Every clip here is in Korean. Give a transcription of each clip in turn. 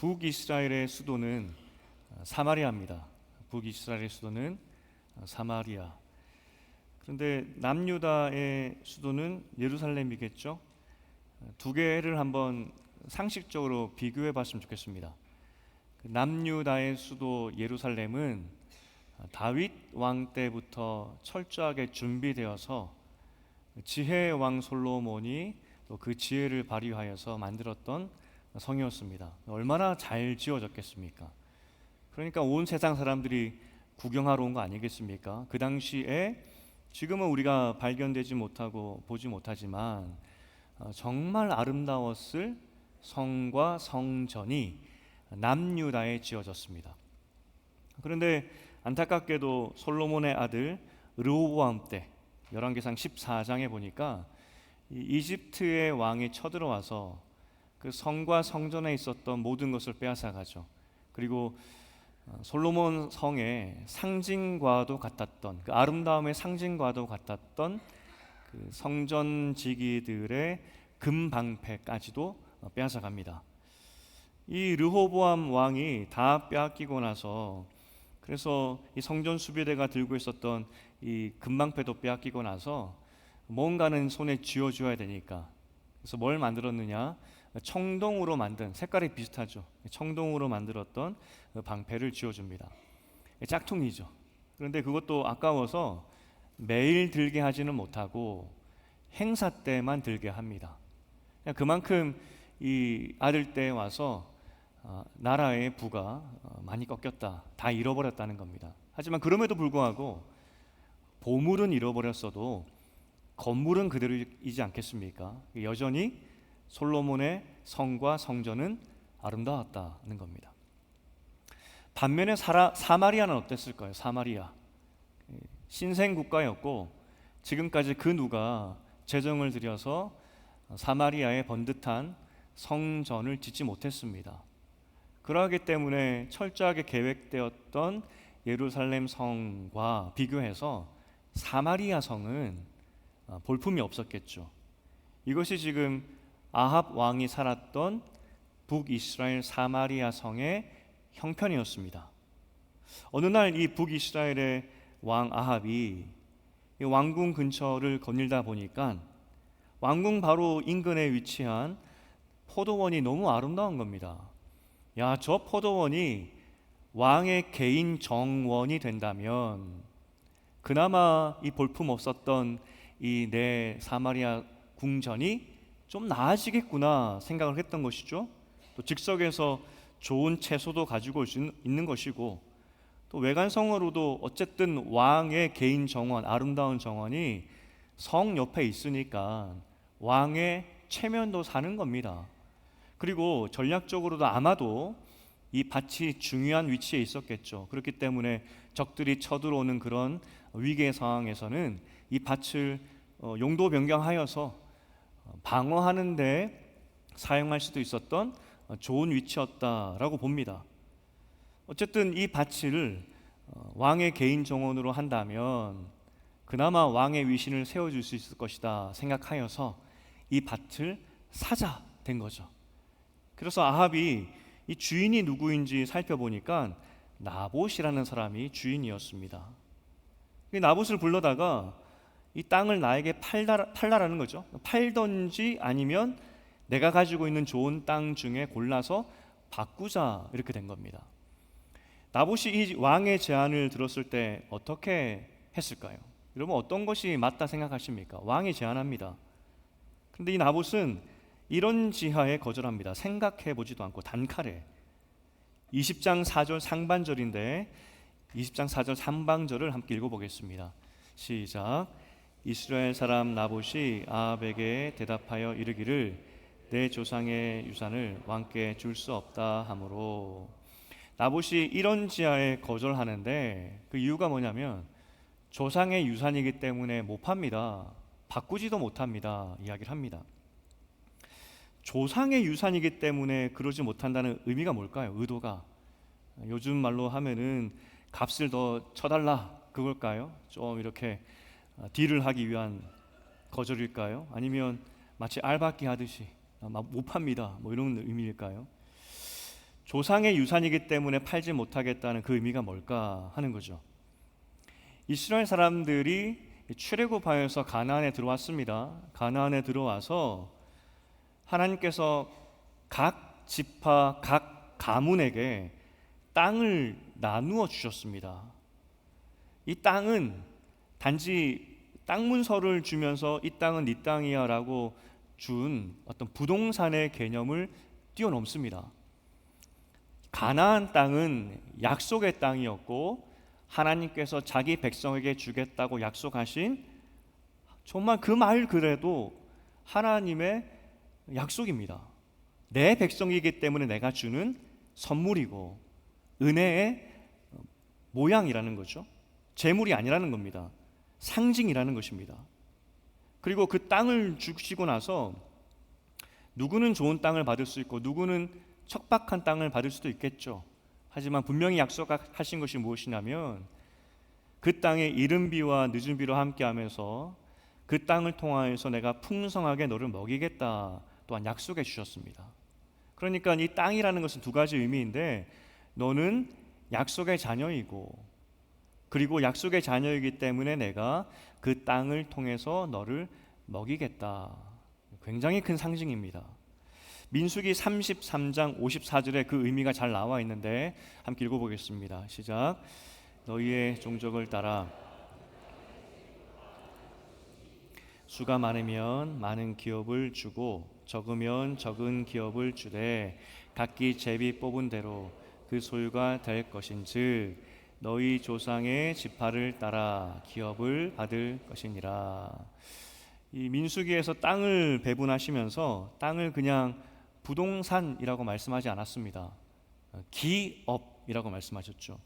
북이스라엘의 수도는 사마리아입니다. 북이스라엘의 수도는 사마리아. 그런데 남유다의 수도는 예루살렘이겠죠. 두 개를 한번 상식적으로 비교해 봤으면 좋겠습니다. 남유다의 수도 예루살렘은 다윗 왕 때부터 철저하게 준비되어서 지혜의 왕 솔로몬이 또 그 지혜를 발휘하여서 만들었던 성이었습니다. 얼마나 잘 지어졌겠습니까? 그러니까 온 세상 사람들이 구경하러 온 거 아니겠습니까? 그 당시에 지금은 우리가 발견되지 못하고 보지 못하지만 정말 아름다웠을 성과 성전이 남유다에 지어졌습니다. 그런데 안타깝게도 솔로몬의 아들 르호보암 때 열왕기상 14장에 보니까 이집트의 왕이 쳐들어와서 그 성과 성전에 있었던 모든 것을 빼앗아가죠. 그리고 솔로몬 성의 상징과도 같았던, 그 아름다움의 상징과도 같았던 그 성전지기들의 금방패까지도 빼앗아갑니다. 이 르호보암 왕이 다 빼앗기고 나서, 그래서 이 성전 수비대가 들고 있었던 이 금방패도 빼앗기고 나서 뭔가는 손에 쥐어줘야 되니까, 그래서 뭘 만들었느냐? 청동으로 만든, 색깔이 비슷하죠. 청동으로 만들었던 방패를 쥐어줍니다. 짝퉁이죠. 그런데 그것도 아까워서 매일 들게 하지는 못하고 행사 때만 들게 합니다. 그만큼 이 아들 때에 와서 나라의 부가 많이 꺾였다, 다 잃어버렸다는 겁니다. 하지만 그럼에도 불구하고 보물은 잃어버렸어도 건물은 그대로이지 않겠습니까? 여전히 솔로몬의 성과 성전은 아름다웠다는 겁니다. 반면에 사마리아는 어땠을까요? 사마리아 신생 국가였고 지금까지 그 누가 재정을 들여서 사마리아에 번듯한 성전을 짓지 못했습니다. 그러하기 때문에 철저하게 계획되었던 예루살렘 성과 비교해서 사마리아 성은 볼품이 없었겠죠. 이것이 지금 아합 왕이 살았던 북이스라엘 사마리아 성의 형편이었습니다. 어느 날 이 북이스라엘의 왕 아합이 이 왕궁 근처를 거닐다 보니까 왕궁 바로 인근에 위치한 포도원이 너무 아름다운 겁니다. 야, 저 포도원이 왕의 개인 정원이 된다면 그나마 이 볼품 없었던 이 내 사마리아 궁전이 좀 나아지겠구나 생각을 했던 것이죠. 또 즉석에서 좋은 채소도 가지고 올 수 있는 것이고, 또 외관성으로도 어쨌든 왕의 개인 정원, 아름다운 정원이 성 옆에 있으니까 왕의 체면도 사는 겁니다. 그리고 전략적으로도 아마도 이 밭이 중요한 위치에 있었겠죠. 그렇기 때문에 적들이 쳐들어오는 그런 위기의 상황에서는 이 밭을 용도 변경하여서 방어하는 데 사용할 수도 있었던 좋은 위치였다라고 봅니다. 어쨌든 이 밭을 왕의 개인 정원으로 한다면 그나마 왕의 위신을 세워줄 수 있을 것이다 생각하여서 이 밭을 사자 된 거죠. 그래서 아합이 이 주인이 누구인지 살펴보니까 나봇이라는 사람이 주인이었습니다. 나봇을 불러다가 이 땅을 나에게 팔라라는 거죠. 팔던지 아니면 내가 가지고 있는 좋은 땅 중에 골라서 바꾸자, 이렇게 된 겁니다. 나봇이 이 왕의 제안을 들었을 때 어떻게 했을까요? 여러분, 어떤 것이 맞다 생각하십니까? 왕이 제안합니다. 그런데 이 나봇은 이런 지하에 거절합니다. 생각해 보지도 않고 단칼에 20장 4절 상반절인데 20장 4절 상반절을 함께 읽어보겠습니다. 시작. 이스라엘 사람 나봇이 아합에게 대답하여 이르기를 내 조상의 유산을 왕께 줄 수 없다 하므로. 나봇이 이런 지하에 거절하는데 그 이유가 뭐냐면 조상의 유산이기 때문에 못 팝니다. 바꾸지도 못합니다. 이야기를 합니다. 조상의 유산이기 때문에 그러지 못한다는 의미가 뭘까요? 의도가 요즘 말로 하면은 값을 더 쳐달라, 그걸까요? 좀 이렇게 딜을 하기 위한 거절일까요? 아니면 마치 알박기 하듯이 못 팝니다, 뭐 이런 의미일까요? 조상의 유산이기 때문에 팔지 못하겠다는 그 의미가 뭘까 하는 거죠. 이스라엘 사람들이 출애굽하여서 가나안에 들어왔습니다. 가나안에 들어와서 하나님께서 각 지파, 각 가문에게 땅을 나누어 주셨습니다. 이 땅은 단지 땅 문서를 주면서 이 땅은 네 땅이야 라고 준 어떤 부동산의 개념을 뛰어넘습니다. 가나안 땅은 약속의 땅이었고 하나님께서 자기 백성에게 주겠다고 약속하신, 정말 그 말 그대로 하나님의 약속입니다. 내 백성이기 때문에 내가 주는 선물이고 은혜의 모양이라는 거죠. 재물이 아니라는 겁니다. 상징이라는 것입니다. 그리고 그 땅을 주시고 나서 누구는 좋은 땅을 받을 수 있고 누구는 척박한 땅을 받을 수도 있겠죠. 하지만 분명히 약속하신 것이 무엇이냐면 그 땅에 이른 비와 늦은 비로 함께하면서 그 땅을 통하여서 내가 풍성하게 너를 먹이겠다 또한 약속해 주셨습니다. 그러니까 이 땅이라는 것은 두 가지 의미인데, 너는 약속의 자녀이고 그리고 약속의 자녀이기 때문에 내가 그 땅을 통해서 너를 먹이겠다. 굉장히 큰 상징입니다. 민수기 33장 54절에 그 의미가 잘 나와 있는데 함께 읽어보겠습니다. 시작. 너희의 종족을 따라 수가 많으면 많은 기업을 주고 적으면 적은 기업을 주되 각기 제비 뽑은 대로 그 소유가 될 것인즉 너희 조상의 지파를 따라 기업을 받을 것이니라. 이 민수기에서 땅을 배분하시면서 땅을 그냥 부동산이라고 말씀하지 않았습니다. 기업이라고 말씀하셨죠.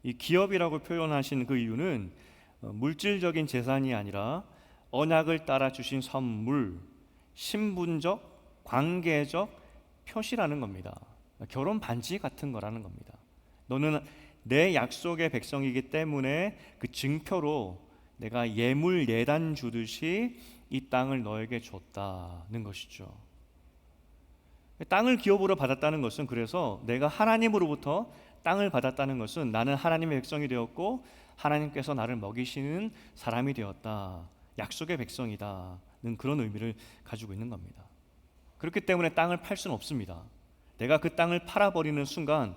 이 기업이라고 표현하신 그 이유는 물질적인 재산이 아니라 언약을 따라 주신 선물, 신분적, 관계적 표시라는 겁니다. 결혼 반지 같은 거라는 겁니다. 너는 내 약속의 백성이기 때문에 그 증표로 내가 예물 예단 주듯이 이 땅을 너에게 줬다는 것이죠. 땅을 기업으로 받았다는 것은, 그래서 내가 하나님으로부터 땅을 받았다는 것은 나는 하나님의 백성이 되었고 하나님께서 나를 먹이시는 사람이 되었다, 약속의 백성이다는 그런 의미를 가지고 있는 겁니다. 그렇기 때문에 땅을 팔 수는 없습니다. 내가 그 땅을 팔아버리는 순간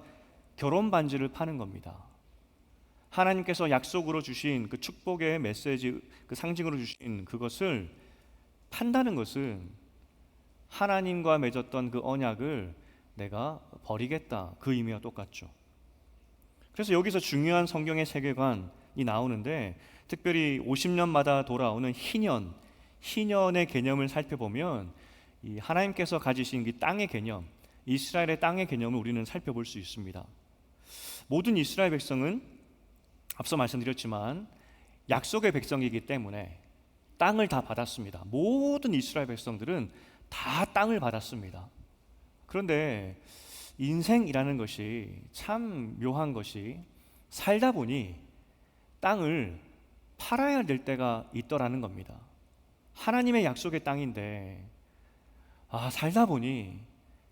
결혼 반지를 파는 겁니다. 하나님께서 약속으로 주신 그 축복의 메시지, 그 상징으로 주신 그것을 판다는 것은 하나님과 맺었던 그 언약을 내가 버리겠다, 그 의미와 똑같죠. 그래서 여기서 중요한 성경의 세계관이 나오는데, 특별히 50년마다 돌아오는 희년의 개념을 살펴보면 이 하나님께서 가지신 이 땅의 개념, 이스라엘의 땅의 개념을 우리는 살펴볼 수 있습니다. 모든 이스라엘 백성은 앞서 말씀드렸지만 약속의 백성이기 때문에 땅을 다 받았습니다. 모든 이스라엘 백성들은 다 땅을 받았습니다. 그런데 인생이라는 것이 참 묘한 것이, 살다 보니 땅을 팔아야 될 때가 있더라는 겁니다. 하나님의 약속의 땅인데 살다 보니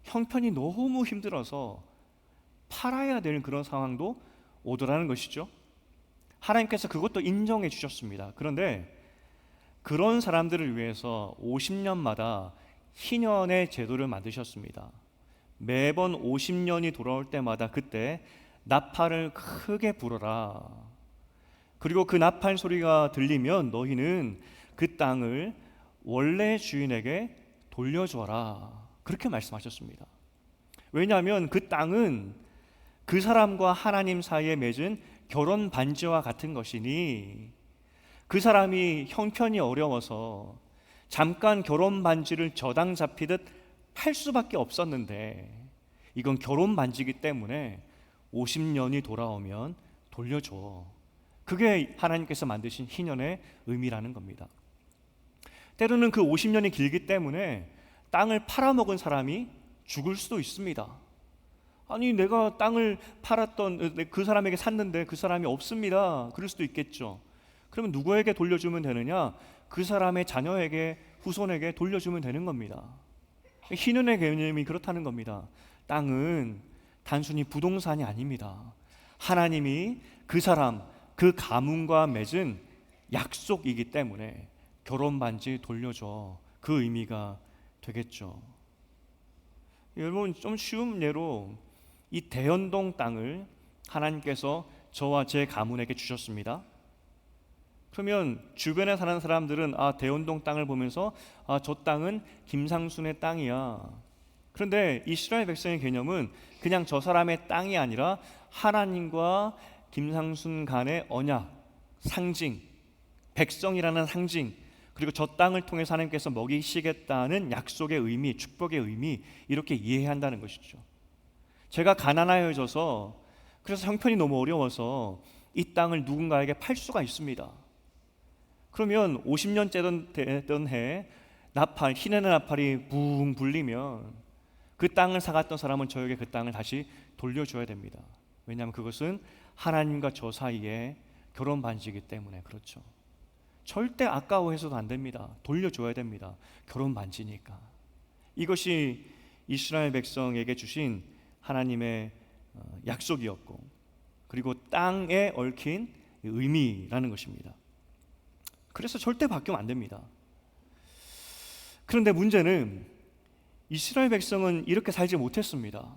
형편이 너무 힘들어서 팔아야 되는 그런 상황도 오더라는 것이죠. 하나님께서 그것도 인정해 주셨습니다. 그런데 그런 사람들을 위해서 50년마다 희년의 제도를 만드셨습니다. 매번 50년이 돌아올 때마다 그때 나팔을 크게 불어라. 그리고 그 나팔 소리가 들리면 너희는 그 땅을 원래 주인에게 돌려줘라. 그렇게 말씀하셨습니다. 왜냐하면 그 땅은 그 사람과 하나님 사이에 맺은 결혼 반지와 같은 것이니, 그 사람이 형편이 어려워서 잠깐 결혼 반지를 저당 잡히듯 팔 수밖에 없었는데, 이건 결혼 반지이기 때문에 50년이 돌아오면 돌려줘. 그게 하나님께서 만드신 희년의 의미라는 겁니다. 때로는 그 50년이 길기 때문에 땅을 팔아먹은 사람이 죽을 수도 있습니다. 아니, 내가 땅을 팔았던 그 사람에게 샀는데 그 사람이 없습니다. 그럴 수도 있겠죠. 그러면 누구에게 돌려주면 되느냐? 그 사람의 자녀에게, 후손에게 돌려주면 되는 겁니다. 희년의 개념이 그렇다는 겁니다. 땅은 단순히 부동산이 아닙니다. 하나님이 그 사람, 그 가문과 맺은 약속이기 때문에 결혼 반지 돌려줘, 그 의미가 되겠죠. 여러분, 좀 쉬운 예로 이 대연동 땅을 하나님께서 저와 제 가문에게 주셨습니다. 그러면 주변에 사는 사람들은 대연동 땅을 보면서 저 땅은 김상순의 땅이야. 그런데 이스라엘 백성의 개념은 그냥 저 사람의 땅이 아니라 하나님과 김상순 간의 언약, 상징, 백성이라는 상징, 그리고 저 땅을 통해서 하나님께서 먹이시겠다는 약속의 의미, 축복의 의미, 이렇게 이해한다는 것이죠. 제가 가난하여져서, 그래서 형편이 너무 어려워서 이 땅을 누군가에게 팔 수가 있습니다. 그러면 50년째 되던 해 나팔, 희년의 나팔이 붕 불리면 그 땅을 사갔던 사람은 저에게 그 땅을 다시 돌려줘야 됩니다. 왜냐하면 그것은 하나님과 저 사이에 결혼 반지이기 때문에. 그렇죠. 절대 아까워해서도 안 됩니다. 돌려줘야 됩니다. 결혼 반지니까. 이것이 이스라엘 백성에게 주신 하나님의 약속이었고, 그리고 땅에 얽힌 의미라는 것입니다. 그래서 절대 바뀌면 안 됩니다. 그런데 문제는 이스라엘 백성은 이렇게 살지 못했습니다.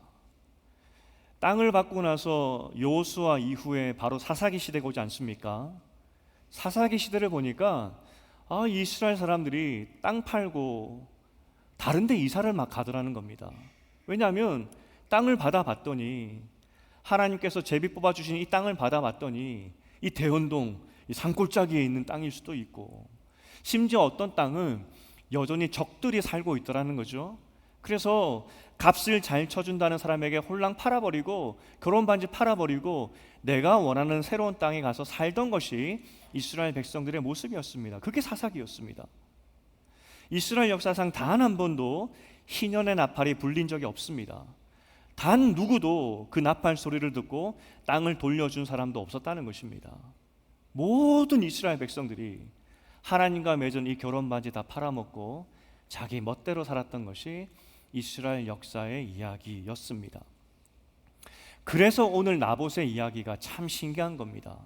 땅을 받고 나서 여호수아 이후에 바로 사사기 시대가 오지 않습니까? 사사기 시대를 보니까 이스라엘 사람들이 땅 팔고 다른 데 이사를 막 가더라는 겁니다. 왜냐하면 땅을 받아봤더니, 하나님께서 제비 뽑아주신 이 땅을 받아봤더니 이 대연동, 이 산골짜기에 있는 땅일 수도 있고, 심지어 어떤 땅은 여전히 적들이 살고 있더라는 거죠. 그래서 값을 잘 쳐준다는 사람에게 홀랑 팔아버리고, 결혼 반지 팔아버리고, 내가 원하는 새로운 땅에 가서 살던 것이 이스라엘 백성들의 모습이었습니다. 그게 사사기였습니다. 이스라엘 역사상 단 한 번도 희년의 나팔이 불린 적이 없습니다. 단 누구도 그 나팔 소리를 듣고 땅을 돌려준 사람도 없었다는 것입니다. 모든 이스라엘 백성들이 하나님과 맺은 이 결혼 반지 다 팔아먹고 자기 멋대로 살았던 것이 이스라엘 역사의 이야기였습니다. 그래서 오늘 나봇의 이야기가 참 신기한 겁니다.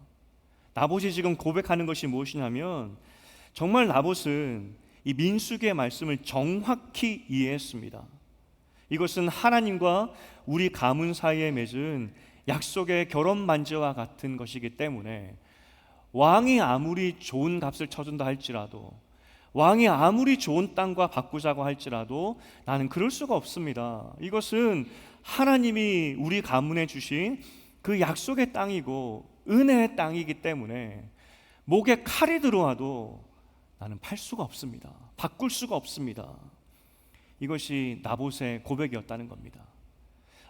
나봇이 지금 고백하는 것이 무엇이냐면, 정말 나봇은 이 민수기의 말씀을 정확히 이해했습니다. 이것은 하나님과 우리 가문 사이에 맺은 약속의 결혼 반지와 같은 것이기 때문에 왕이 아무리 좋은 값을 쳐준다 할지라도, 왕이 아무리 좋은 땅과 바꾸자고 할지라도 나는 그럴 수가 없습니다. 이것은 하나님이 우리 가문에 주신 그 약속의 땅이고 은혜의 땅이기 때문에 목에 칼이 들어와도 나는 팔 수가 없습니다. 바꿀 수가 없습니다. 이것이 나봇의 고백이었다는 겁니다.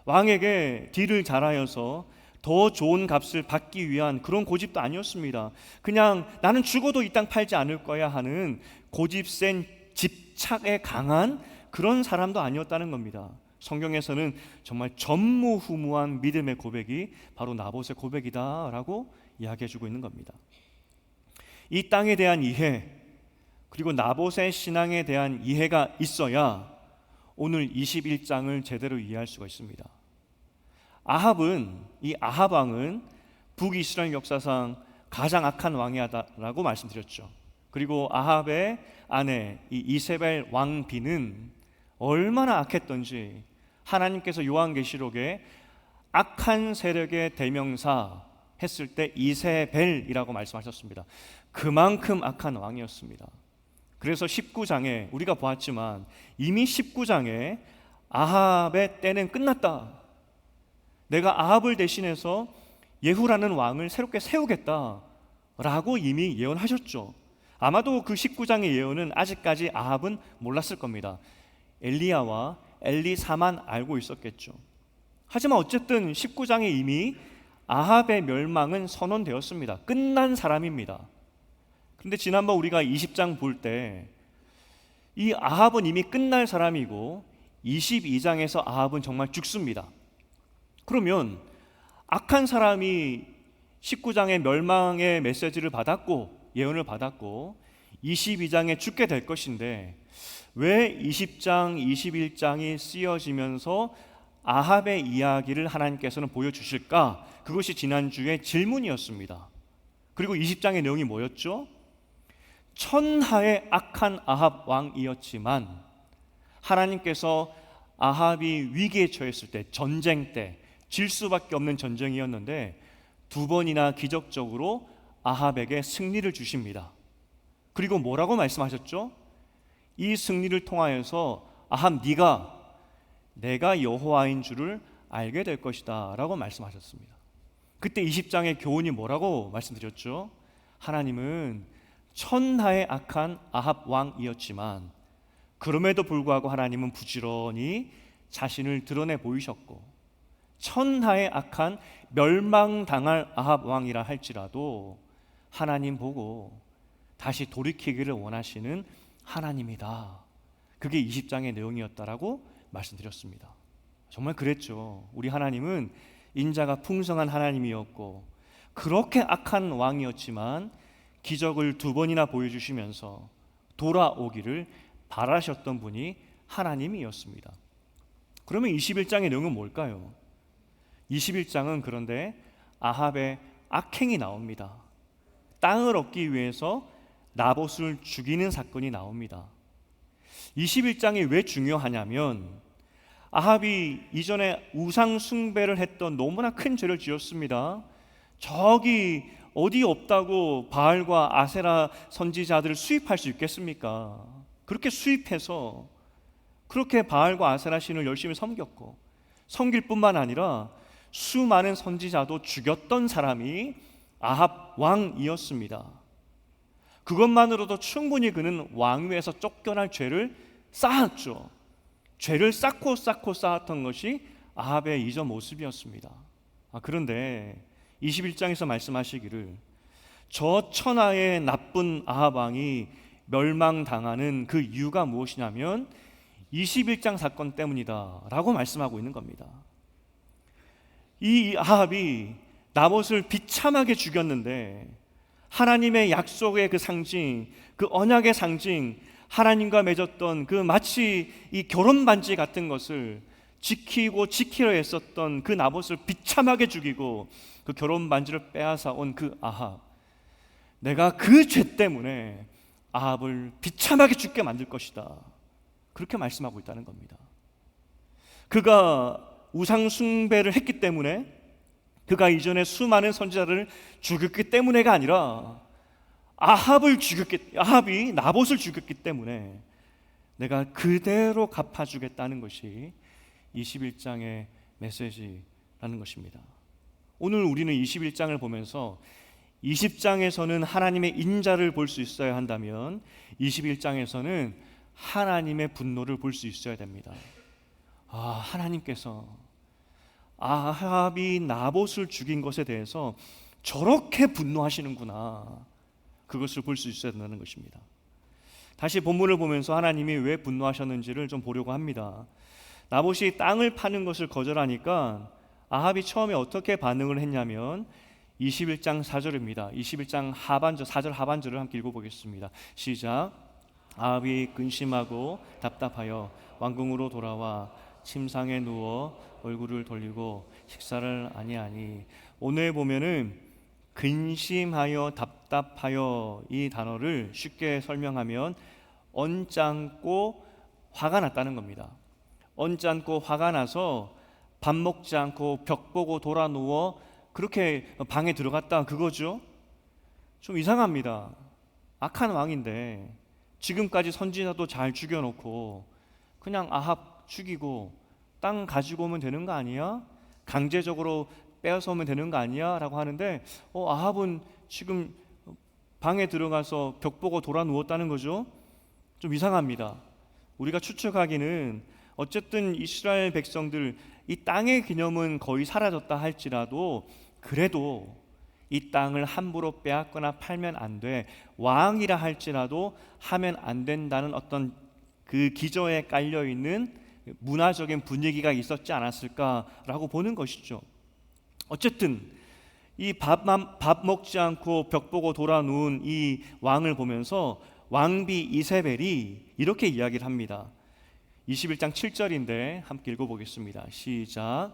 왕에게 딜을 잘하여서 더 좋은 값을 받기 위한 그런 고집도 아니었습니다. 그냥 나는 죽어도 이 땅 팔지 않을 거야 하는 고집센, 집착에 강한 그런 사람도 아니었다는 겁니다. 성경에서는 정말 전무후무한 믿음의 고백이 바로 나봇의 고백이다라고 이야기해주고 있는 겁니다. 이 땅에 대한 이해, 그리고 나봇의 신앙에 대한 이해가 있어야 오늘 21장을 제대로 이해할 수가 있습니다. 이 아합 왕은 북이스라엘 역사상 가장 악한 왕이다라고 말씀드렸죠. 그리고 아합의 아내 이 이세벨 왕비는 얼마나 악했던지 하나님께서 요한계시록에 악한 세력의 대명사 했을 때 이세벨이라고 말씀하셨습니다. 그만큼 악한 왕이었습니다. 그래서 19장에 우리가 보았지만 이미 19장에 아합의 때는 끝났다, 내가 아합을 대신해서 예후라는 왕을 새롭게 세우겠다라고 이미 예언하셨죠. 아마도 그 19장의 예언은 아직까지 아합은 몰랐을 겁니다. 엘리야와 엘리사만 알고 있었겠죠. 하지만 어쨌든 19장에 이미 아합의 멸망은 선언되었습니다. 끝난 사람입니다. 그런데 지난번 우리가 20장 볼 때 이 아합은 이미 끝날 사람이고 22장에서 아합은 정말 죽습니다. 그러면 악한 사람이 19장의 멸망의 메시지를 받았고 예언을 받았고 22장에 죽게 될 것인데 왜 20장, 21장이 쓰여지면서 아합의 이야기를 하나님께서는 보여주실까? 그것이 지난주의 질문이었습니다. 그리고 20장의 내용이 뭐였죠? 천하의 악한 아합 왕이었지만 하나님께서 아합이 위기에 처했을 때, 전쟁 때, 질 수밖에 없는 전쟁이었는데 두 번이나 기적적으로 아합에게 승리를 주십니다. 그리고 뭐라고 말씀하셨죠? 이 승리를 통하여서 아합, 내가 여호와인 줄을 알게 될 것이다 라고 말씀하셨습니다. 그때 20장의 교훈이 뭐라고 말씀드렸죠? 하나님은 천하의 악한 아합 왕이었지만 그럼에도 불구하고 하나님은 부지런히 자신을 드러내 보이셨고, 천하의 악한 멸망당할 아합 왕이라 할지라도 하나님 보고 다시 돌이키기를 원하시는 하나님이다. 그게 20장의 내용이었다라고 말씀드렸습니다. 정말 그랬죠. 우리 하나님은 인자가 풍성한 하나님이었고 그렇게 악한 왕이었지만 기적을 두 번이나 보여주시면서 돌아오기를 바라셨던 분이 하나님이었습니다. 그러면 21장의 내용은 뭘까요? 21장은 그런데 아합의 악행이 나옵니다. 땅을 얻기 위해서 나봇을 죽이는 사건이 나옵니다. 21장이 왜 중요하냐면 아합이 이전에 우상 숭배를 했던 너무나 큰 죄를 지었습니다. 저기 어디 없다고 바알과 아세라 선지자들을 수입할 수 있겠습니까? 그렇게 수입해서 그렇게 바알과 아세라 신을 열심히 섬겼고, 섬길 뿐만 아니라 수많은 선지자도 죽였던 사람이 아합 왕이었습니다. 그것만으로도 충분히 그는 왕위에서 쫓겨날 죄를 쌓았죠. 죄를 쌓고 쌓았던 것이 아합의 이전 모습이었습니다. 그런데 21장에서 말씀하시기를 저 천하의 나쁜 아합 왕이 멸망당하는 그 이유가 무엇이냐면 21장 사건 때문이다 라고 말씀하고 있는 겁니다. 이 아합이 나봇을 비참하게 죽였는데 하나님의 약속의 그 상징, 그 언약의 상징, 하나님과 맺었던 그 마치 이 결혼 반지 같은 것을 지키려 했었던 그 나봇을 비참하게 죽이고 그 결혼 반지를 빼앗아 온 그 아합, 내가 그 죄 때문에 아합을 비참하게 죽게 만들 것이다, 그렇게 말씀하고 있다는 겁니다. 그가 우상 숭배를 했기 때문에, 그가 이전에 수많은 선지자를 죽였기 때문에가 아니라 아합이 나봇을 죽였기 때문에 내가 그대로 갚아주겠다는 것이 21장의 메시지라는 것입니다. 오늘 우리는 21장을 보면서 20장에서는 하나님의 인자를 볼 수 있어야 한다면 21장에서는 하나님의 분노를 볼 수 있어야 됩니다. 하나님께서 아합이 나봇을 죽인 것에 대해서 저렇게 분노하시는구나, 그것을 볼 수 있어야 된다는 것입니다. 다시 본문을 보면서 하나님이 왜 분노하셨는지를 좀 보려고 합니다. 나봇이 땅을 파는 것을 거절하니까 아합이 처음에 어떻게 반응을 했냐면 21장 4절입니다. 21장 하반절, 4절 하반절을 함께 읽어보겠습니다. 시작. 아합이 근심하고 답답하여 왕궁으로 돌아와 침상에 누워 얼굴을 돌리고 식사를 아니하니, 오늘 보면은 근심하여 답답하여 이 단어를 쉽게 설명하면 언짢고 화가 났다는 겁니다. 언짢고 화가 나서 밥 먹지 않고 벽 보고 돌아 누워 그렇게 방에 들어갔다, 그거죠. 좀 이상합니다. 악한 왕인데 지금까지 선지자도 잘 죽여놓고 그냥 아합 죽이고 땅 가지고 오면 되는 거 아니야? 강제적으로 빼앗아 오면 되는 거 아니야? 라고 하는데 아합은 지금 방에 들어가서 벽 보고 돌아 누웠다는 거죠. 좀 이상합니다. 우리가 추측하기는 어쨌든 이스라엘 백성들 이 땅의 개념은 거의 사라졌다 할지라도 그래도 이 땅을 함부로 빼앗거나 팔면 안 돼, 왕이라 할지라도 하면 안 된다는 어떤 그 기저에 깔려있는 문화적인 분위기가 있었지 않았을까라고 보는 것이죠. 어쨌든 이 밥 먹지 않고 벽 보고 돌아 누운 이 왕을 보면서 왕비 이세벨이 이렇게 이야기를 합니다. 21장 7절인데 함께 읽어보겠습니다. 시작.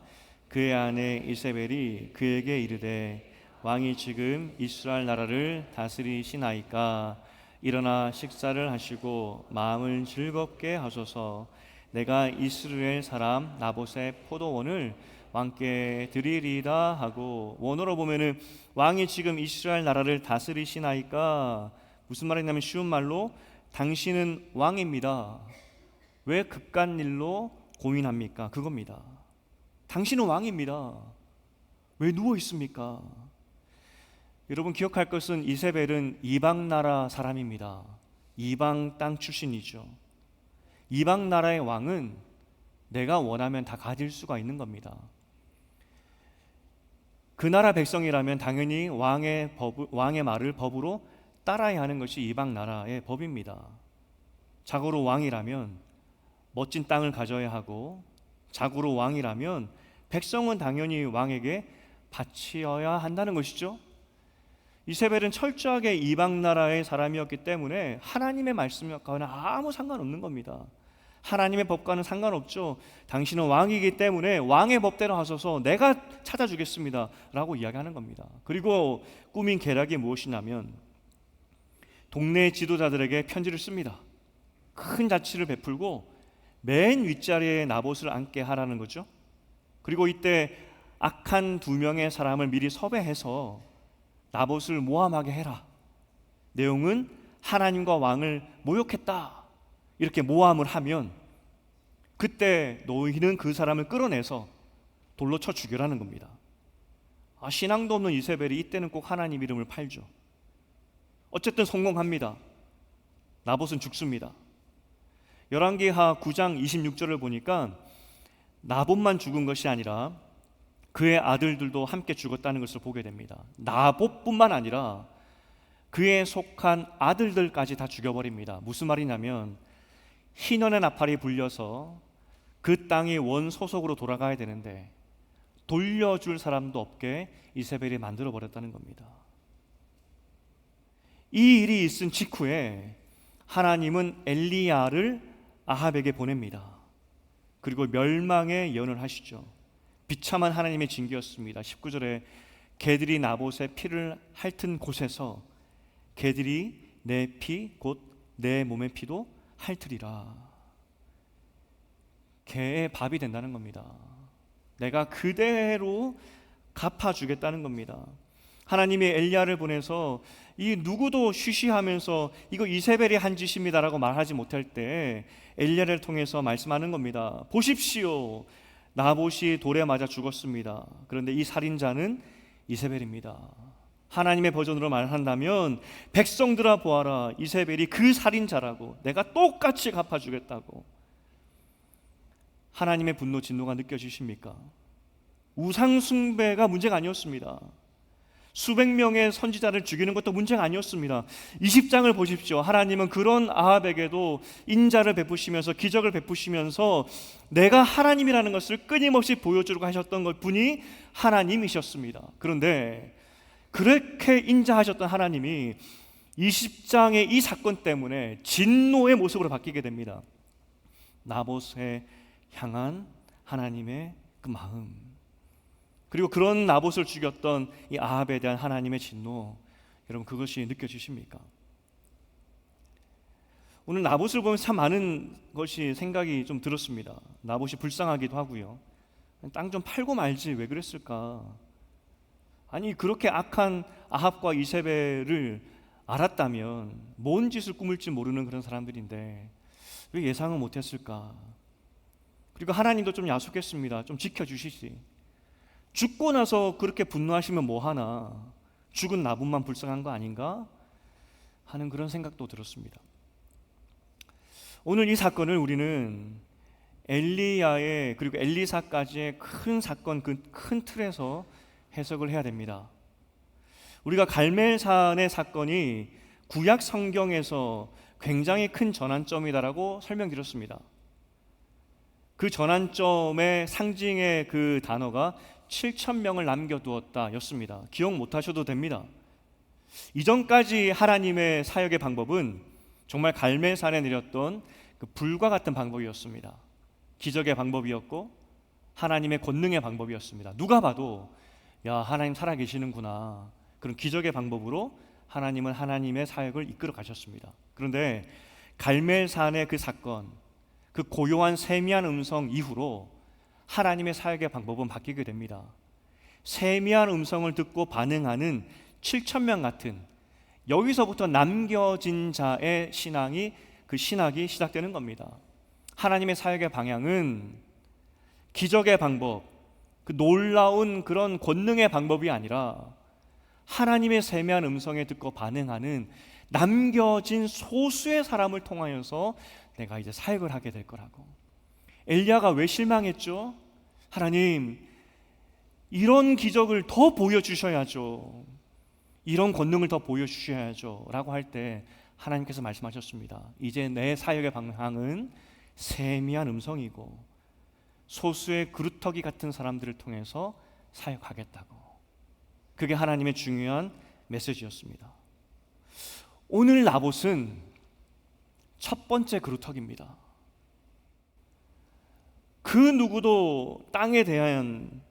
그의 아내 이세벨이 그에게 이르되 왕이 지금 이스라엘 나라를 다스리시나이까 일어나 식사를 하시고 마음을 즐겁게 하소서. 내가 이스라엘 사람 나봇의 포도원을 왕께 드리리다 하고, 원어로 보면은 왕이 지금 이스라엘 나라를 다스리시나이까 무슨 말이냐면 쉬운 말로 당신은 왕입니다. 왜 그깟 일로 고민합니까? 그겁니다. 당신은 왕입니다. 왜 누워 있습니까? 여러분 기억할 것은 이세벨은 이방 나라 사람입니다. 이방 땅 출신이죠. 이방 나라의 왕은 내가 원하면 다 가질 수가 있는 겁니다. 그 나라 백성이라면 당연히 왕의 말을 법으로 따라야 하는 것이 이방 나라의 법입니다. 자고로 왕이라면 멋진 땅을 가져야 하고, 자고로 왕이라면 백성은 당연히 왕에게 바치어야 한다는 것이죠. 이세벨은 철저하게 이방 나라의 사람이었기 때문에 하나님의 말씀과는 아무 상관없는 겁니다. 하나님의 법과는 상관없죠. 당신은 왕이기 때문에 왕의 법대로 하소서, 내가 찾아주겠습니다 라고 이야기하는 겁니다. 그리고 꾸민 계략이 무엇이냐면 동네 지도자들에게 편지를 씁니다. 큰 자치를 베풀고 맨 윗자리에 나봇을 앉게 하라는 거죠. 그리고 이때 악한 2명의 사람을 미리 섭외해서 나봇을 모함하게 해라. 내용은 하나님과 왕을 모욕했다, 이렇게 모함을 하면 그때 너희는 그 사람을 끌어내서 돌로 쳐 죽여라는 겁니다. 신앙도 없는 이세벨이 이때는 꼭 하나님 이름을 팔죠. 어쨌든 성공합니다. 나봇은 죽습니다. 열왕기하 9장 26절을 보니까 나봇만 죽은 것이 아니라 그의 아들들도 함께 죽었다는 것을 보게 됩니다. 나봇뿐만 아니라 그에 속한 아들들까지 다 죽여버립니다. 무슨 말이냐면 희년의 나팔이 불려서 그 땅이 원소속으로 돌아가야 되는데 돌려줄 사람도 없게 이세벨이 만들어버렸다는 겁니다. 이 일이 있은 직후에 하나님은 엘리야를 아합에게 보냅니다. 그리고 멸망의 예언을 하시죠. 비참한 하나님의 징계였습니다. 19절에 개들이 나봇의 피를 핥은 곳에서 개들이 내 피 곧 내 몸의 피도 핥으리라. 개의 밥이 된다는 겁니다. 내가 그대로 갚아주겠다는 겁니다. 하나님이 엘리야를 보내서 이 누구도 쉬쉬하면서 이거 이세벨이 한 짓입니다라고 말하지 못할 때 엘리야를 통해서 말씀하는 겁니다. 보십시오, 나봇이 돌에 맞아 죽었습니다. 그런데 이 살인자는 이세벨입니다. 하나님의 버전으로 말한다면 백성들아 보아라, 이세벨이 그 살인자라고, 내가 똑같이 갚아주겠다고. 하나님의 분노, 진노가 느껴지십니까? 우상 숭배가 문제가 아니었습니다. 수백 명의 선지자를 죽이는 것도 문제가 아니었습니다. 20장을 보십시오. 하나님은 그런 아합에게도 인자를 베푸시면서 기적을 베푸시면서 내가 하나님이라는 것을 끊임없이 보여주려고 하셨던 것 분이 하나님이셨습니다. 그런데 그렇게 인자하셨던 하나님이 20장의 이 사건 때문에 진노의 모습으로 바뀌게 됩니다. 나봇에 향한 하나님의 그 마음, 그리고 그런 나봇을 죽였던 이 아합에 대한 하나님의 진노, 여러분 그것이 느껴지십니까? 오늘 나봇을 보면 참 많은 것이 생각이 좀 들었습니다. 나봇이 불쌍하기도 하고요. 땅 좀 팔고 말지 왜 그랬을까? 아니 그렇게 악한 아합과 이세벨을 알았다면 뭔 짓을 꾸밀지 모르는 그런 사람들인데 왜 예상을 못했을까? 그리고 하나님도 좀 야속했습니다. 좀 지켜주시지. 죽고 나서 그렇게 분노하시면 뭐하나, 죽은 나봇만 불쌍한 거 아닌가 하는 그런 생각도 들었습니다. 오늘 이 사건을 우리는 엘리야의 그리고 엘리사까지의 큰 사건, 그 큰 틀에서 해석을 해야 됩니다. 우리가 갈멜산의 사건이 구약 성경에서 굉장히 큰 전환점이다라고 설명드렸습니다. 그 전환점의 상징의 그 단어가 7,000명을 남겨두었다 였습니다. 기억 못하셔도 됩니다. 이전까지 하나님의 사역의 방법은 정말 갈멜산에 내렸던 그 불과 같은 방법이었습니다. 기적의 방법이었고 하나님의 권능의 방법이었습니다. 누가 봐도 야, 하나님 살아계시는구나. 그런 기적의 방법으로 하나님은 하나님의 사역을 이끌어 가셨습니다. 그런데 갈멜산의 그 사건, 그 고요한 세미한 음성 이후로 하나님의 사역의 방법은 바뀌게 됩니다. 세미한 음성을 듣고 반응하는 7,000명 같은, 여기서부터 남겨진 자의 그 신학이 시작되는 겁니다. 하나님의 사역의 방향은 기적의 방법, 그 놀라운 그런 권능의 방법이 아니라 하나님의 세미한 음성에 듣고 반응하는 남겨진 소수의 사람을 통하여서 내가 이제 사역을 하게 될 거라고. 엘리야가 왜 실망했죠? 하나님, 이런 기적을 더 보여주셔야죠. 이런 권능을 더 보여주셔야죠 라고 할 때 하나님께서 말씀하셨습니다. 이제 내 사역의 방향은 세미한 음성이고 소수의 그루터기 같은 사람들을 통해서 사역하겠다고. 그게 하나님의 중요한 메시지였습니다. 오늘 나봇은 첫 번째 그루터기입니다. 그 누구도 땅에 대한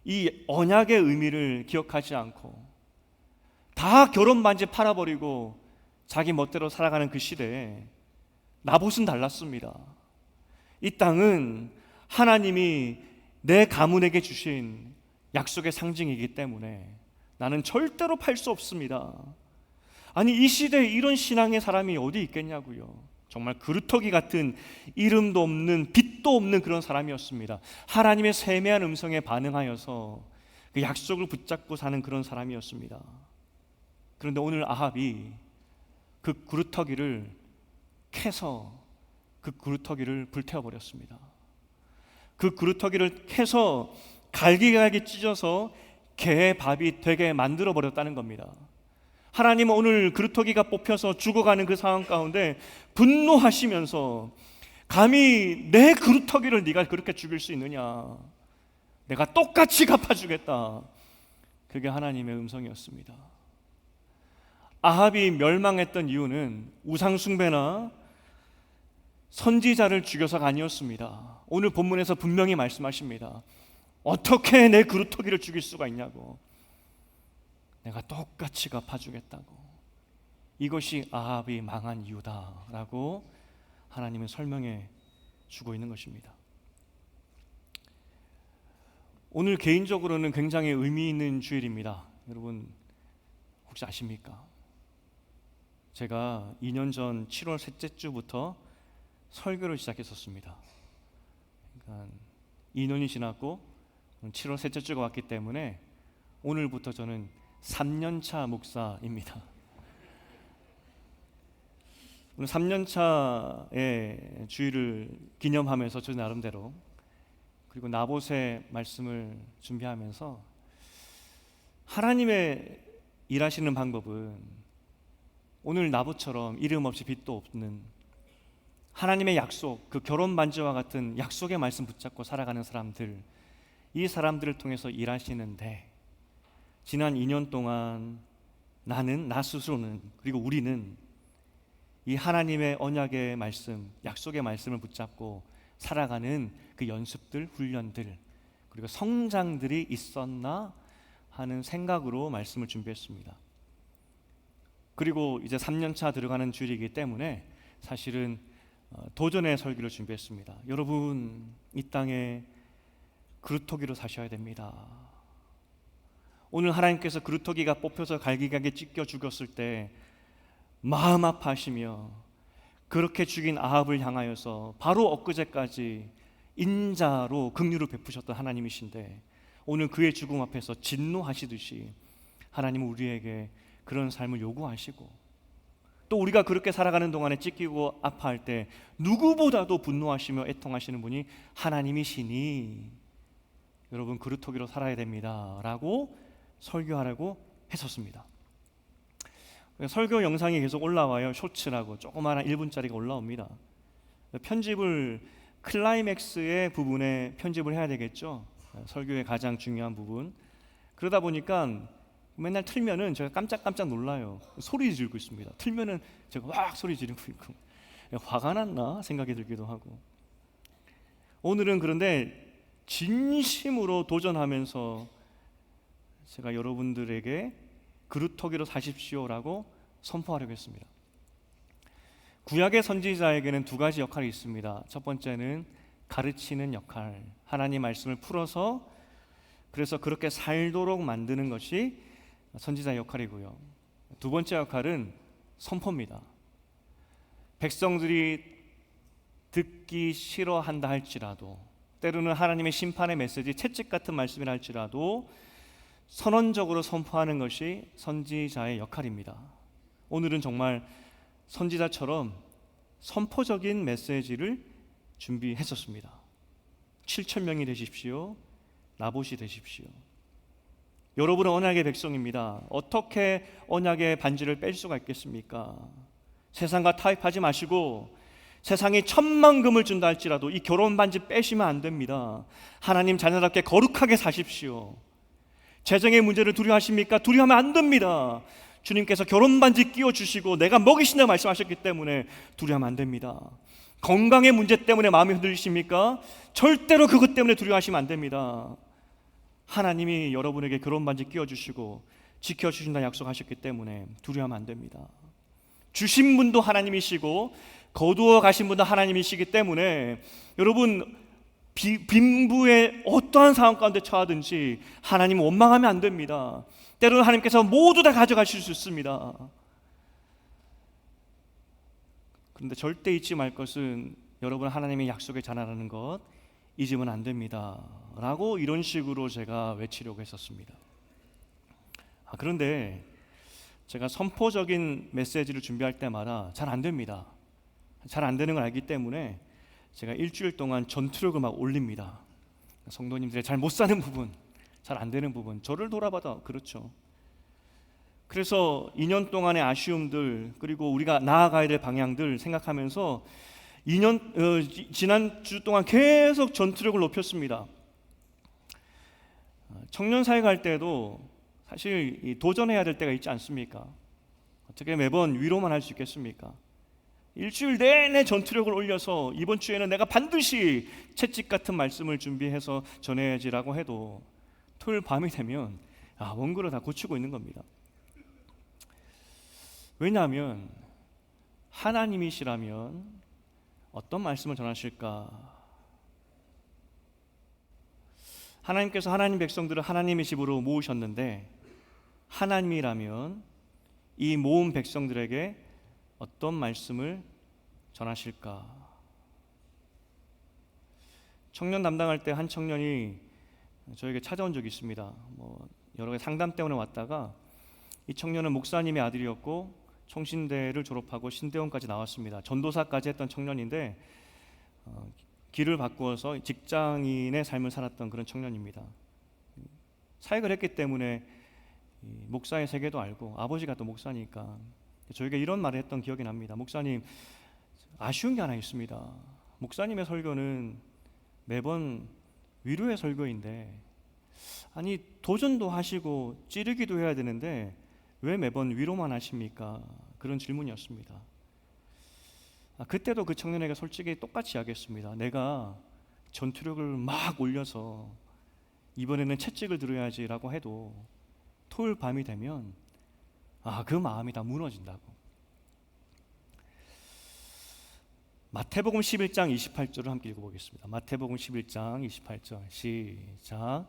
이 언약의 의미를 기억하지 않고 다 결혼 반지 팔아버리고 자기 멋대로 살아가는 그 시대에 나봇은 달랐습니다. 이 땅은 하나님이 내 가문에게 주신 약속의 상징이기 때문에 나는 절대로 팔 수 없습니다. 아니, 이 시대에 이런 신앙의 사람이 어디 있겠냐고요. 정말 그루터기 같은, 이름도 없는 빛도 없는 그런 사람이었습니다. 하나님의 세미한 음성에 반응하여서 그 약속을 붙잡고 사는 그런 사람이었습니다. 그런데 오늘 아합이 그 그루터기를 캐서 그 그루터기를 불태워버렸습니다. 그 그루터기를 캐서 갈기갈기 찢어서 개의 밥이 되게 만들어버렸다는 겁니다. 하나님은 오늘 그루터기가 뽑혀서 죽어가는 그 상황 가운데 분노하시면서 감히 내 그루터기를 네가 그렇게 죽일 수 있느냐, 내가 똑같이 갚아주겠다. 그게 하나님의 음성이었습니다. 아합이 멸망했던 이유는 우상숭배나 선지자를 죽여서가 아니었습니다. 오늘 본문에서 분명히 말씀하십니다. 어떻게 내 그루터기를 죽일 수가 있냐고. 내가 똑같이 갚아주겠다고. 이것이 아합이 망한 이유다라고 하나님은 설명해 주고 있는 것입니다. 오늘 개인적으로는 굉장히 의미 있는 주일입니다. 여러분 혹시 아십니까? 제가 2년 전 7월 셋째 주부터 설교를 시작했었습니다. 그러니까 2년이 지났고 7월 셋째 주가 왔기 때문에 오늘부터 저는 3년차 목사입니다. 오늘 3년차의 주일을 기념하면서 저 나름대로, 그리고 나봇의 말씀을 준비하면서 하나님의 일하시는 방법은 오늘 나봇처럼 이름 없이 빛도 없는 하나님의 약속, 그 결혼 반지와 같은 약속의 말씀 붙잡고 살아가는 사람들, 이 사람들을 통해서 일하시는데, 지난 2년 동안 나 스스로는, 그리고 우리는 이 하나님의 언약의 말씀, 약속의 말씀을 붙잡고 살아가는 그 연습들, 훈련들, 그리고 성장들이 있었나 하는 생각으로 말씀을 준비했습니다. 그리고 이제 3년차 들어가는 주일이기 때문에 사실은 도전의 설교를 준비했습니다. 여러분, 이 땅에 그루터기로 사셔야 됩니다. 오늘 하나님께서 그루터기가 뽑혀서 갈기갈기 찢겨 죽였을 때 마음 아파하시며 그렇게 죽인 아합을 향하여서 바로 엊그제까지 인자로 긍휼을 베푸셨던 하나님이신데, 오늘 그의 죽음 앞에서 진노하시듯이 하나님은 우리에게 그런 삶을 요구하시고, 또 우리가 그렇게 살아가는 동안에 찢기고 아파할 때 누구보다도 분노하시며 애통하시는 분이 하나님이시니 여러분 그루터기로 살아야 됩니다 라고 설교하라고 했었습니다. 설교 영상이 계속 올라와요. 쇼츠라고 조그마한 1분짜리가 올라옵니다. 편집을 클라이맥스의 부분에 편집을 해야 되겠죠. 설교의 가장 중요한 부분. 그러다 보니까 맨날 틀면은 제가 깜짝깜짝 놀라요. 소리 지르고 있습니다. 틀면은 제가 막 소리 지르고 있고. 화가 났나 생각이 들기도 하고, 오늘은 그런데 진심으로 도전하면서 제가 여러분들에게 그루터기로 사십시오라고 선포하려고 했습니다. 구약의 선지자에게는 두 가지 역할이 있습니다. 첫 번째는 가르치는 역할, 하나님 말씀을 풀어서 그래서 그렇게 살도록 만드는 것이 선지자의 역할이고요. 두 번째 역할은 선포입니다. 백성들이 듣기 싫어한다 할지라도, 때로는 하나님의 심판의 메시지, 채찍 같은 말씀이라 할지라도 선언적으로 선포하는 것이 선지자의 역할입니다. 오늘은 정말 선지자처럼 선포적인 메시지를 준비했었습니다. 7,000명이 되십시오. 나봇이 되십시오. 여러분은 언약의 백성입니다. 어떻게 언약의 반지를 뺄 수가 있겠습니까? 세상과 타협하지 마시고, 세상이 1,000만 금을 준다 할지라도 이 결혼 반지 빼시면 안 됩니다. 하나님 자녀답게 거룩하게 사십시오. 재정의 문제를 두려워하십니까? 두려워하면 안 됩니다. 주님께서 결혼 반지 끼워주시고 내가 먹이신다고 말씀하셨기 때문에 두려워하면 안 됩니다. 건강의 문제 때문에 마음이 흔들리십니까? 절대로 그것 때문에 두려워하시면 안 됩니다. 하나님이 여러분에게 결혼 반지 끼워주시고 지켜주신다 약속하셨기 때문에 두려워하면 안 됩니다. 주신 분도 하나님이시고 거두어 가신 분도 하나님이시기 때문에 여러분, 빈부의 어떠한 상황 가운데 처하든지 하나님은 원망하면 안 됩니다. 때로는 하나님께서 모두 다 가져가실 수 있습니다. 그런데 절대 잊지 말 것은 여러분, 하나님의 약속에 자라나는 것 잊으면 안 됩니다 라고 이런 식으로 제가 외치려고 했었습니다. 그런데 제가 선포적인 메시지를 준비할 때마다 잘 안 됩니다. 잘 안 되는 걸 알기 때문에 제가 일주일 동안 전투력을 막 올립니다. 성도님들의 잘 못 사는 부분, 잘 안 되는 부분, 저를 돌아봐도 그렇죠. 그래서 2년 동안의 아쉬움들, 그리고 우리가 나아가야 될 방향들 생각하면서 지난 주 동안 계속 전투력을 높였습니다. 청년사회 갈 때도 사실 도전해야 될 때가 있지 않습니까? 어떻게 매번 위로만 할 수 있겠습니까? 일주일 내내 전투력을 올려서 이번 주에는 내가 반드시 채찍 같은 말씀을 준비해서 전해야지라고 해도 토요일 밤이 되면 원고를 다 고치고 있는 겁니다. 왜냐하면 하나님이시라면 어떤 말씀을 전하실까? 하나님께서 하나님 백성들을 하나님의 집으로 모으셨는데, 하나님이라면 이 모은 백성들에게 어떤 말씀을 전하실까? 청년 담당할 때 한 청년이 저에게 찾아온 적이 있습니다. 여러 가지 상담 때문에 왔다가, 이 청년은 목사님의 아들이었고 총신대를 졸업하고 신대원까지 나왔습니다. 전도사까지 했던 청년인데 길을 바꾸어서 직장인의 삶을 살았던 그런 청년입니다. 사역을 했기 때문에 목사의 세계도 알고, 아버지가 또 목사니까 저에게 이런 말을 했던 기억이 납니다. 목사님, 아쉬운 게 하나 있습니다. 목사님의 설교는 매번 위로의 설교인데, 아니 도전도 하시고 찌르기도 해야 되는데 왜 매번 위로만 하십니까? 그런 질문이었습니다. 그때도 그 청년에게 솔직히 똑같이 이야기했습니다. 내가 전투력을 막 올려서 이번에는 채찍을 들어야지라고 해도 토요일 밤이 되면 그 마음이 다 무너진다고. 마태복음 11장 28절을 함께 읽어보겠습니다. 마태복음 11장 28절 시작.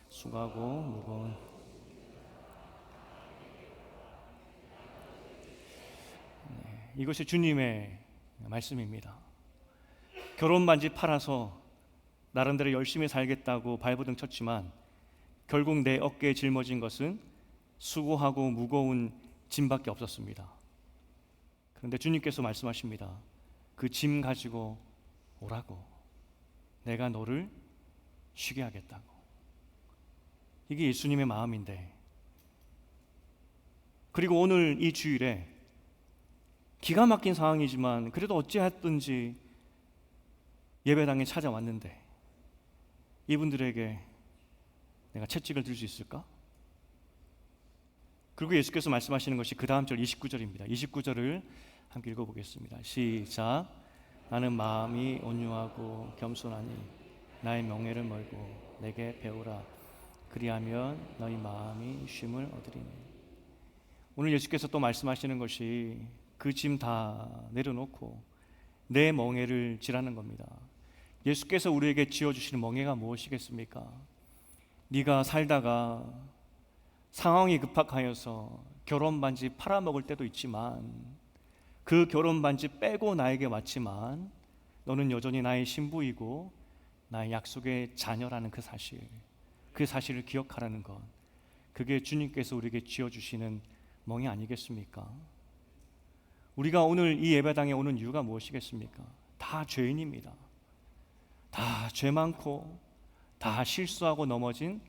수고하고 무거운 이것이 주님의 말씀입니다. 결혼 반지 팔아서 나름대로 열심히 살겠다고 발버둥 쳤지만 결국 내 어깨에 짊어진 것은 수고하고 무거운 짐밖에 없었습니다. 그런데 주님께서 말씀하십니다. 그 짐 가지고 오라고. 내가 너를 쉬게 하겠다고. 이게 예수님의 마음인데, 그리고 오늘 이 주일에 기가 막힌 상황이지만 그래도 어찌했든지 예배당에 찾아왔는데 이분들에게 내가 채찍을 들 수 있을까? 그리고 예수께서 말씀하시는 것이 그 다음 절 29절입니다. 29절을 함께 읽어보겠습니다. 시작. 나는 마음이 온유하고 겸손하니 나의 명예를 멀고 내게 배우라. 그리하면 너희 마음이 쉼을 얻으리니. 오늘 예수께서 또 말씀하시는 것이 그 짐 다 내려놓고 내 멍에를 지라는 겁니다. 예수께서 우리에게 지어주시는 멍에가 무엇이겠습니까? 네가 살다가 상황이 급박하여서 결혼 반지 팔아먹을 때도 있지만 그 결혼 반지 빼고 나에게 왔지만 너는 여전히 나의 신부이고 나의 약속의 자녀라는 그 사실을 기억하라는 것, 그게 주님께서 우리에게 지어주시는 멍이 아니겠습니까? 우리가 오늘 이 예배당에 오는 이유가 무엇이겠습니까? 다 죄인입니다. 다 죄 많고 다 실수하고 넘어진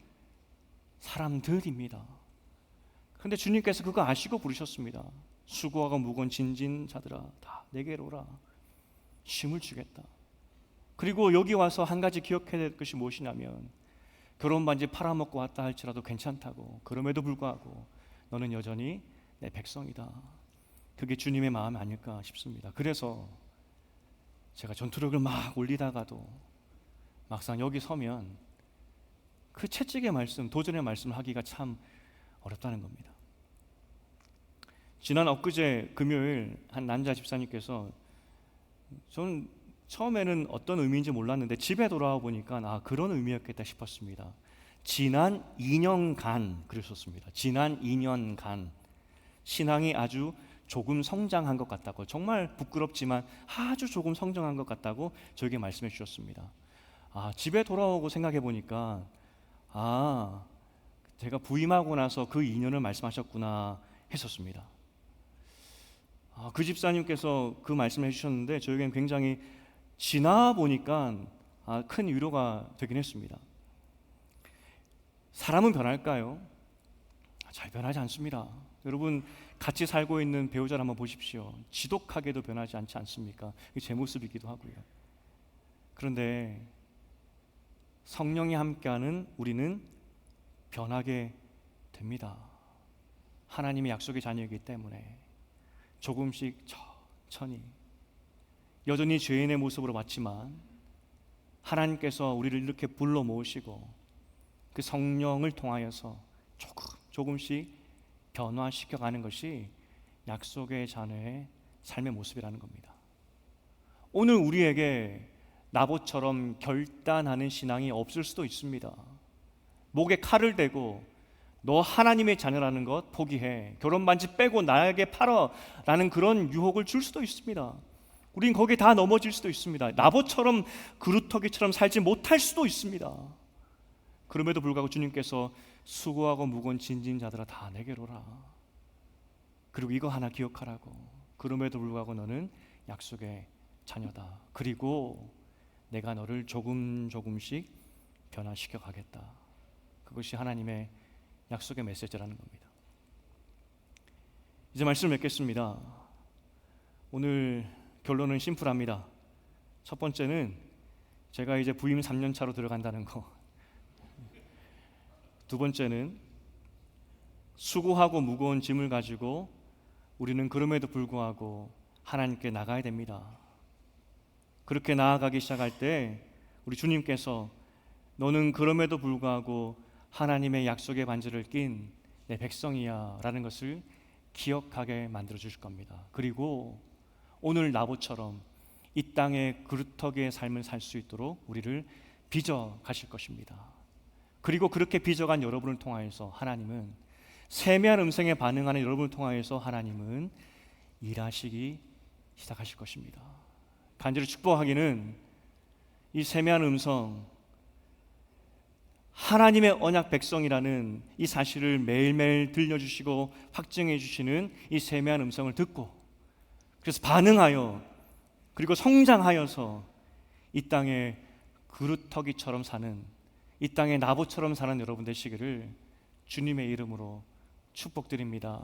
사람들입니다. 그런데 주님께서 그거 아시고 부르셨습니다. 수고하고 무거운 짐진 자들아 다 내게로 오라. 쉼을 주겠다. 그리고 여기 와서 한 가지 기억해야 될 것이 무엇이냐면 결혼 반지 팔아먹고 왔다 할지라도 괜찮다고, 그럼에도 불구하고 너는 여전히 내 백성이다. 그게 주님의 마음이 아닐까 싶습니다. 그래서 제가 전투력을 막 올리다가도 막상 여기 서면 그 채찍의 말씀, 도전의 말씀을 하기가 참 어렵다는 겁니다. 지난 엊그제 금요일 한 남자 집사님께서, 저는 처음에는 어떤 의미인지 몰랐는데 집에 돌아와 보니까 그런 의미였겠다 싶었습니다. 지난 2년간 그러셨습니다. 지난 2년간 신앙이 아주 조금 성장한 것 같다고, 정말 부끄럽지만 아주 조금 성장한 것 같다고 저에게 말씀해 주셨습니다. 집에 돌아오고 생각해 보니까 제가 부임하고 나서 그 2년을 말씀하셨구나 했었습니다. 그 집사님께서 그 말씀을 해주셨는데 저에게는 굉장히 지나 보니까 큰 위로가 되긴 했습니다. 사람은 변할까요? 잘 변하지 않습니다. 여러분 같이 살고 있는 배우자를 한번 보십시오. 지독하게도 변하지 않지 않습니까? 이게 제 모습이기도 하고요. 그런데 성령이 함께하는 우리는 변하게 됩니다. 하나님의 약속의 자녀이기 때문에 조금씩 천천히, 여전히 죄인의 모습으로 왔지만 하나님께서 우리를 이렇게 불러 모으시고 그 성령을 통하여서 조금씩 변화시켜가는 것이 약속의 자녀의 삶의 모습이라는 겁니다. 오늘 우리에게 나봇처럼 결단하는 신앙이 없을 수도 있습니다. 목에 칼을 대고 너 하나님의 자녀라는 것 포기해, 결혼 반지 빼고 나에게 팔어 라는 그런 유혹을 줄 수도 있습니다. 우린 거기에 다 넘어질 수도 있습니다. 나봇처럼 그루터기처럼 살지 못할 수도 있습니다. 그럼에도 불구하고 주님께서 수고하고 무거운 짐진 자들아 다 내게로 오라. 그리고 이거 하나 기억하라고. 그럼에도 불구하고 너는 약속의 자녀다. 그리고 내가 너를 조금씩 변화시켜 가겠다. 그것이 하나님의 약속의 메시지라는 겁니다. 이제 말씀을 맺겠습니다. 오늘 결론은 심플합니다. 첫 번째는 제가 이제 부임 3년 차로 들어간다는 거. 두 번째는 수고하고 무거운 짐을 가지고 우리는 그럼에도 불구하고 하나님께 나가야 됩니다. 그렇게 나아가기 시작할 때 우리 주님께서 너는 그럼에도 불구하고 하나님의 약속의 반지를 낀 내 백성이야 라는 것을 기억하게 만들어 주실 겁니다. 그리고 오늘 나봇처럼 이 땅의 그루터기의 삶을 살 수 있도록 우리를 빚어 가실 것입니다. 그리고 그렇게 빚어간 여러분을 통하여서 하나님은, 세미한 음성에 반응하는 여러분을 통하여서 하나님은 일하시기 시작하실 것입니다. 간절히 축복하기는 이 세미한 음성, 하나님의 언약 백성이라는 이 사실을 매일매일 들려주시고 확증해 주시는 이 세미한 음성을 듣고 그래서 반응하여 그리고 성장하여서 이 땅에 그루터기처럼 사는, 이 땅에 나봇처럼 사는 여러분 되시기를 주님의 이름으로 축복드립니다.